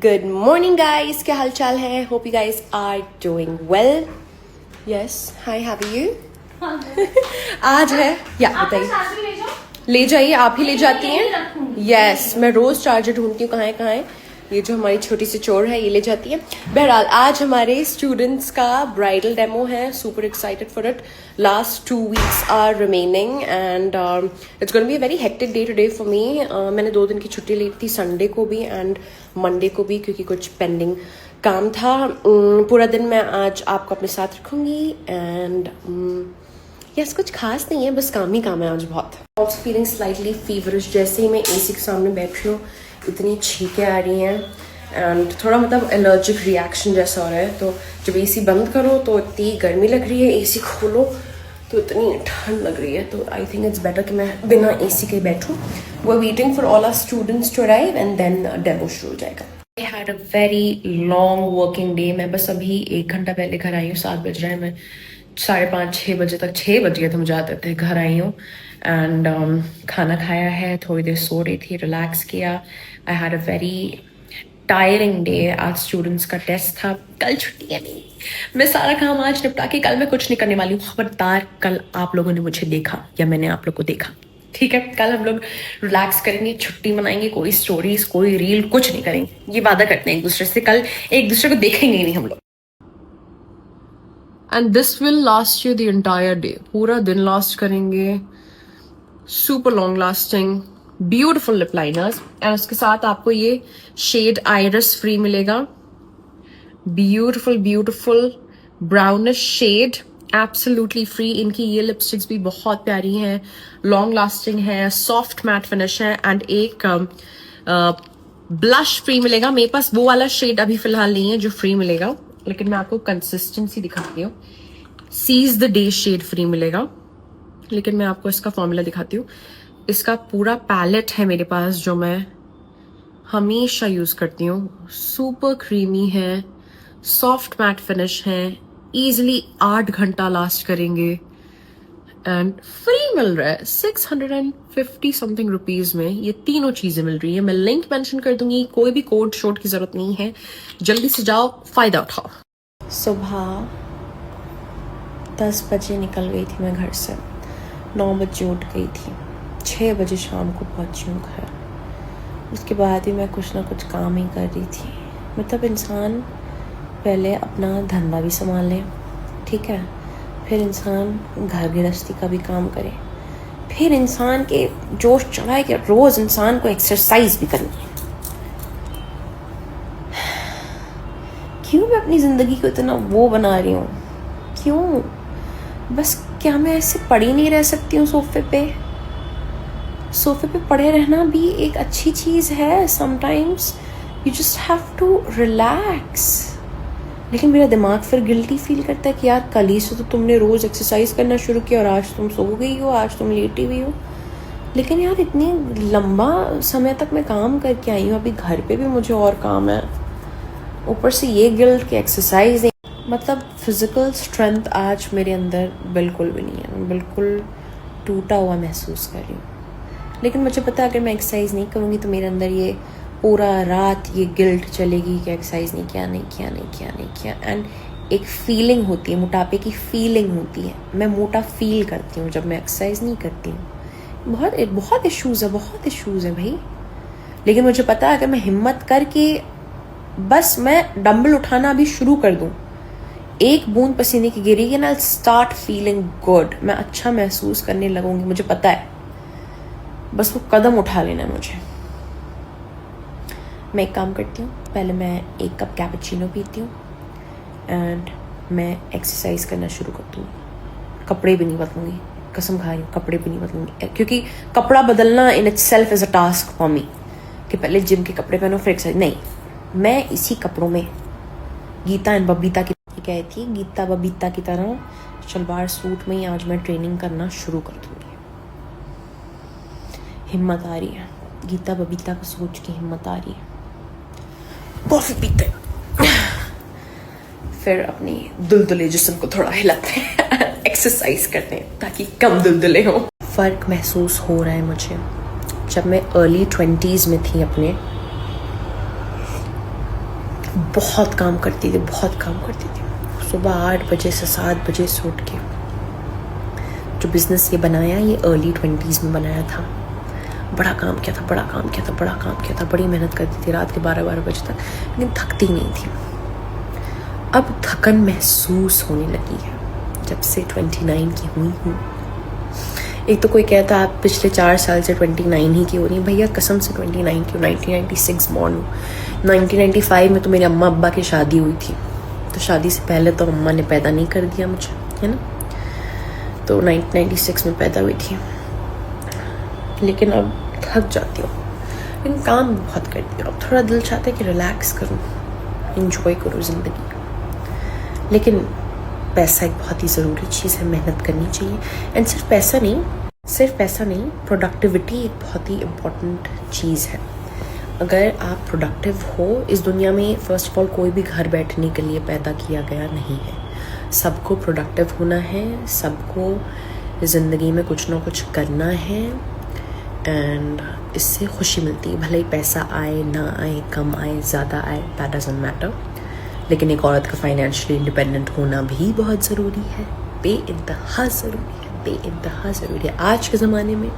Good morning guys, क्या हाल चाल है? Hope you guys are doing well. Yes, hi, how are you? आज है या बताइए. ले जाइए, आप ही ले जाती हैं. यस, मैं रोज चार्जर ढूंढती हूँ कहाँ है. ये जो हमारी छोटी सी चोर है ये ले जाती है. बहरहाल आज हमारे स्टूडेंट्स का ब्राइडल डेमो है. Super excited for it. Last 2 weeks are remaining and it's gonna be a very hectic day today for me. मैंने 2 दिन की छुट्टी ली थी, संडे को भी एंड मंडे को भी, क्योंकि कुछ पेंडिंग काम था. पूरा दिन मैं आज आपको अपने साथ रखूंगी एंड यस, कुछ खास नहीं है, बस काम ही काम है आज बहुत. Also feeling slightly feverish. जैसे ही मैं एसी के सामने बैठ रही हूँ इतनी छींकें आ रही हैं एंड थोड़ा मतलब एलर्जिक रिएक्शन जैसा हो रहा है. तो जब एसी बंद करो तो इतनी गर्मी लग रही है, एसी खोलो तो इतनी ठंड लग रही है. तो आई थिंक इट्स बेटर कि मैं बिना एसी के बैठूँ. We are waiting for all our students to arrive and then demo शुरू हो जाएगा. I had a very long working day. मैं बस अभी 1 घंटा पहले घर आई हूँ. 7 बज रहे हैं. मैं 5:30-6 बजे तक, 6 बज गए थे मुझे आते थे, घर आई हूँ एंड खाना खाया है, थोड़ी देर सो रही थी, रिलैक्स किया. आई had a very tiring day. आज स्टूडेंट्स का टेस्ट था, कल छुट्टी है मेरी. मैं सारा काम आज निपटा के कल मैं कुछ नहीं करने वाली हूँ. खबरदार कल आप लोगों ने मुझे देखा या मैंने आप लोग को देखा, ठीक है? कल हम लोग रिलैक्स करेंगे, छुट्टी मनाएंगे, कोई स्टोरीज, कोई रील, कुछ नहीं करेंगे. ये वादा करते हैं एक दूसरे से. कल एक दूसरे को देखेंगे नहीं हम लोग. And this will last you the entire day. पूरा दिन लास्ट करेंगे. Super long lasting beautiful lip liners and उसके साथ आपको ये शेड आइरिस फ्री मिलेगा. Beautiful beautiful brownish shade absolutely free. इनकी ये लिपस्टिक्स भी बहुत प्यारी हैं, लॉन्ग लास्टिंग है, सॉफ्ट मैट फिनिश है एंड एक ब्लश फ्री मिलेगा. मेरे पास वो वाला शेड अभी फिलहाल नहीं है जो फ्री मिलेगा, लेकिन मैं आपको कंसिस्टेंसी दिखाती हूँ. Seize the day shade free मिलेगा, लेकिन मैं आपको इसका फॉर्मूला दिखाती हूँ. इसका पूरा पैलेट है मेरे पास जो मैं हमेशा यूज करती हूँ. सुपर क्रीमी है, सॉफ्ट मैट फिनिश है, इजिली 8 घंटा लास्ट करेंगे एंड फ्री मिल रहा है. 650 समथिंग रुपीज में ये तीनों चीजें मिल रही है. मैं लिंक मेंशन कर दूंगी. कोई भी कोड शोड की जरूरत नहीं है. जल्दी से जाओ, फायदा उठाओ. सुबह 10 बजे निकल गई थी मैं घर से. 9 बजे उठ गई थी. 6 बजे शाम को पहुंची हूँ घर. उसके बाद भी मैं कुछ ना कुछ काम ही कर रही थी. मतलब इंसान पहले अपना धंधा भी संभाल ले, ठीक है, फिर इंसान घर गृहस्थी का भी काम करे, फिर इंसान के जोश चढ़ाए कि रोज इंसान को एक्सरसाइज भी करनी है. क्यों मैं अपनी जिंदगी को इतना वो बना रही हूँ? क्यों? बस क्या मैं ऐसे पड़ी नहीं रह सकती हूँ सोफे पे? सोफे पे पड़े रहना भी एक अच्छी चीज़ है. Sometimes you just have to relax. लेकिन मेरा दिमाग फिर गिल्टी फील करता है कि यार कल ही से तो तुमने रोज़ एक्सरसाइज करना शुरू किया और आज तुम सो गई हो, आज तुम लेटी हुई हो. लेकिन यार इतनी लंबा समय तक मैं काम करके आई हूँ, अभी घर पे भी मुझे और काम है, ऊपर से ये गिल्ट कि एक्सरसाइज नहीं. मतलब फिजिकल स्ट्रेंथ आज मेरे अंदर बिल्कुल भी नहीं है. मैं बिल्कुल टूटा हुआ महसूस कर रही हूँ. लेकिन मुझे पता है अगर मैं एक्सरसाइज नहीं करूँगी तो मेरे अंदर ये पूरा रात ये गिल्ट चलेगी कि एक्सरसाइज नहीं किया. एंड एक फीलिंग होती है, मोटापे की फीलिंग होती है. मैं मोटा फील करती हूँ जब मैं एक्सरसाइज नहीं करती हूँ. बहुत इश्यूज़ है भाई. लेकिन मुझे पता है अगर मैं हिम्मत करके बस मैं डंबल उठाना अभी शुरू कर दूँ, एक बूंद पसीने की गिरेगी ना, स्टार्ट फीलिंग गुड. मैं अच्छा महसूस करने लगूंगी, मुझे पता है. बस वो कदम उठा लेना है मुझे. मैं एक काम करती हूँ, पहले मैं 1 कप कैपुचिनो पीती हूँ एंड मैं एक्सरसाइज करना शुरू करती हूँ. कपड़े भी नहीं बदलूंगी, कसम खा रही हूँ, कपड़े भी नहीं बदलूंगी. क्योंकि कपड़ा बदलना in it self is a task for me. कि पहले जिम के कपड़े पहनो फिर एक्सरसाइज. नहीं, मैं इसी कपड़ों में गीता एंड बबीता की गई थी, गीता बबीता की तरह शलवार सूट में ही आज मैं ट्रेनिंग करना शुरू कर दूंगी. हिम्मत आ रही है, गीता बबीता को सोच के हिम्मत आ रही है. कॉफी पीते फिर अपनी दुलदुले जिस्म को थोड़ा हिलाते हैं, एक्सरसाइज करते हैं ताकि कम दुलदुले हो. फर्क महसूस हो रहा है मुझे. जब मैं अर्ली 20s में थी अपने, बहुत काम करती थी, बहुत काम करती थी। सुबह 8 बजे से 7 बजे से उठ के जो बिज़नेस ये बनाया, ये अर्ली 20s में बनाया था। बड़ा काम किया था, बड़ा काम किया था, बड़ा काम किया था, बड़ी मेहनत करती थी रात के 12-12 बजे तक, लेकिन थकती नहीं थी। अब थकन महसूस होने लगी है जब से 29 की हुई हूँ। एक तो कोई कहता आप पिछले 4 साल से 29 ही की हो रही। भैया कसम से 29 की हूँ। 1996 बॉर्न हूँ। 1995 में तो मेरे अम्मा अब्बा की शादी हुई थी, तो शादी से पहले तो अम्मा ने पैदा नहीं कर दिया मुझे, है ना। तो 1996 में पैदा हुई थी, लेकिन अब थक जाती हूँ, लेकिन काम बहुत करती हूँ। अब थोड़ा दिल चाहता है कि रिलैक्स करूँ, इंजॉय करूँ ज़िंदगी। लेकिन पैसा एक बहुत ही ज़रूरी चीज़ है, मेहनत करनी चाहिए। एंड सिर्फ पैसा नहीं, प्रोडक्टिविटी एक बहुत ही इम्पॉर्टेंट चीज़ है। अगर आप प्रोडक्टिव हो इस दुनिया में, फ़र्स्ट ऑफ ऑल कोई भी घर बैठने के लिए पैदा किया गया नहीं है। सबको प्रोडक्टिव होना है, सबको ज़िंदगी में कुछ ना कुछ करना है, एंड इससे खुशी मिलती है। भले ही पैसा आए ना आए, कम आए ज़्यादा आए, दैट डजंट मैटर। लेकिन एक औरत का फाइनेंशियली इंडिपेंडेंट होना भी बहुत ज़रूरी है, बेइंतहा ज़रूरी है, बेइंतहा ज़रूरी है। आज के ज़माने में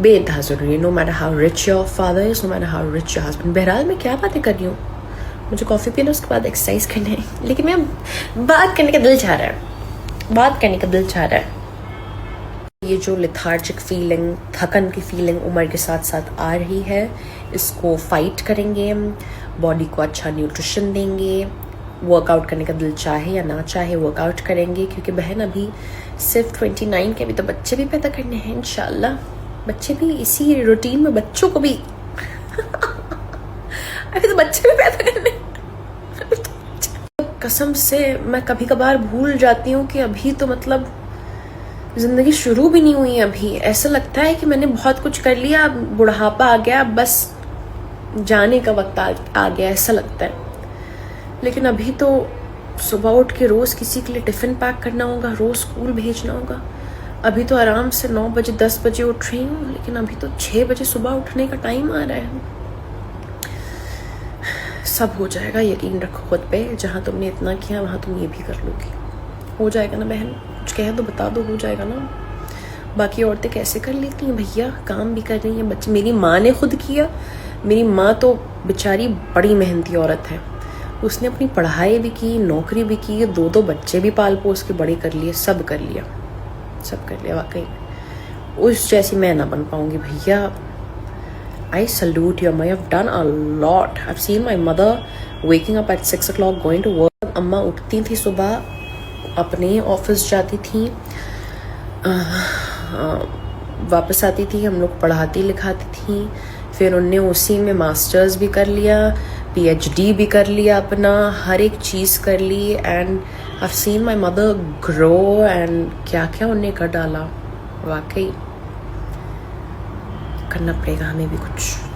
बेइंतहा ज़रूरी है। No matter how rich your father is, no matter how rich your husband. बहरहाल मैं क्या बातें कर रही हूँ, मुझे कॉफ़ी पीना, उसके बाद एक्सरसाइज करना है, लेकिन मैं बात करने का दिल चाह रहा है। ये जो लेथार्जिक फीलिंग, थकन की फीलिंग उम्र के साथ साथ आ रही है, इसको फाइट करेंगे, बॉडी को अच्छा न्यूट्रिशन देंगे, वर्कआउट करने का दिल चाहे या ना चाहे वर्कआउट करेंगे। क्योंकि बहन अभी सिर्फ 29 के, अभी तो बच्चे भी पैदा करने हैं इंशाल्लाह। बच्चे भी इसी रूटीन में, बच्चों को भी अभी तो बच्चे भी पैदा करने हैं। कसम से मैं कभी कभार भूल जाती हूँ कि अभी तो मतलब जिंदगी शुरू भी नहीं हुई। अभी ऐसा लगता है कि मैंने बहुत कुछ कर लिया, अब बुढ़ापा आ गया, अब बस जाने का वक्त आ गया, ऐसा लगता है। लेकिन अभी तो सुबह उठ के रोज़ किसी के लिए टिफ़िन पैक करना होगा, रोज़ स्कूल भेजना होगा। अभी तो आराम से 9 बजे 10 बजे उठ रही हूँ, लेकिन अभी तो 6 बजे सुबह उठने का टाइम आ रहा है। सब हो जाएगा, यकीन रखो खुद पे। जहाँ तुमने इतना किया वहाँ तुम ये भी कर लोगी। हो जाएगा ना बहन, कुछ कह दो, बता दो, हो जाएगा ना। बाकी औरतें कैसे कर लेती हैं भैया, काम भी कर रही हैं, बच्चे। मेरी माँ ने खुद किया। मेरी माँ तो बेचारी बड़ी मेहनती औरत है, उसने अपनी पढ़ाई भी की, नौकरी भी की, 2 बच्चे भी पाल पोस के बड़े कर लिए, सब कर लिया। वाकई उस जैसी मैं ना बन पाऊंगी भैया। I salute your mother. You've done a lot. I've seen my mother waking up at 6 o'clock going to work. अम्मा उठती थी सुबह, अपने ऑफिस जाती थी, वापस आती थी, हम लोग पढ़ाती लिखाती थी। फिर उनने उसी में मास्टर्स भी कर लिया, PhD भी कर लिया, अपना हर एक चीज़ कर ली। And I've seen my mother grow and क्या क्या उन्हें कर डाला। वाकई करना पड़ेगा हमें भी कुछ।